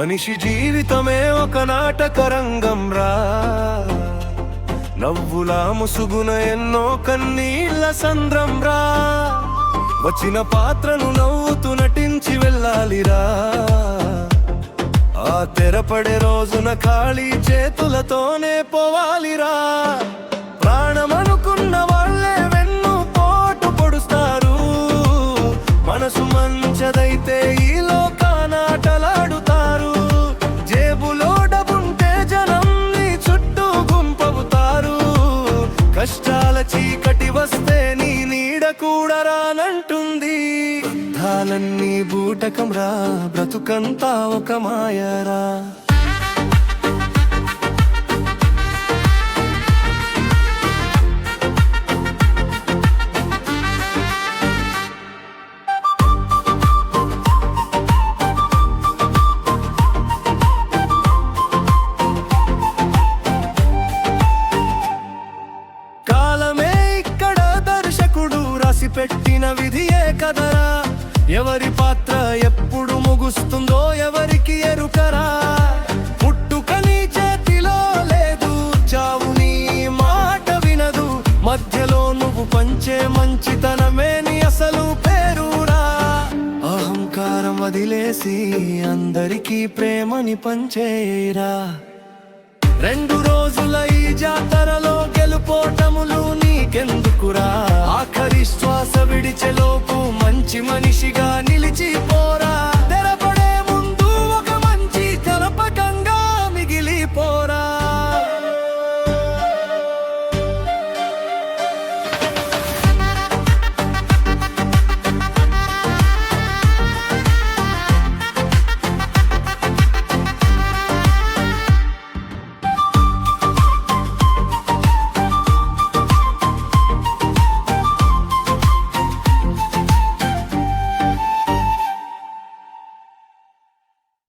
మనిషి జీవితమే ఒక నాటకరంగం రా, నవ్వులా ముసుగున ఎన్నో కన్నీళ్ళ సంద్రం రా. వచ్చిన పాత్రను నవ్వుతూ నటించి వెళ్ళాలిరా, ఆ తెరపడే రోజున ఖాళీ చేతులతోనే పోవాలిరా. ప్రాణమనుకున్న వాళ్ళే వెన్ను పోటు పొడుస్తారు, మనసు మంచదైతే ఈ లోకాన ఆటలాడుతారు. జేబులో డబ్బుంటే జనం నీ చుట్టూ గుంపవుతారు, కష్టాల చీకటి వస్తే నీ నీడ కూడా రానంటుంది. బంధాలన్నీ బూటకం రా, బ్రతుకంతా ఒక మాయరా. కాలమే ఇక్కడ దర్శకుడు రాసి పెట్టిన విధియే కదరా, ఎవరి పాత్ర ఎప్పుడు ముగుస్తుందో ఎవరికి ఎరుకరా. పుట్టుకని చేతిలో లేదు, చావు నీ మాట వినదు, మధ్యలో నువ్వు పంచే మంచితనమే నీ అసలు పేరురా. అహంకారం వదిలేసి అందరికీ ప్రేమని పంచేయరా. 2 రోజుల ఈ జాతరలో గెలుపోటములు నీకెందుకురా, ఆఖరి శ్వాస విడిచెలోపు మంచి మనిషిగా నిలిచి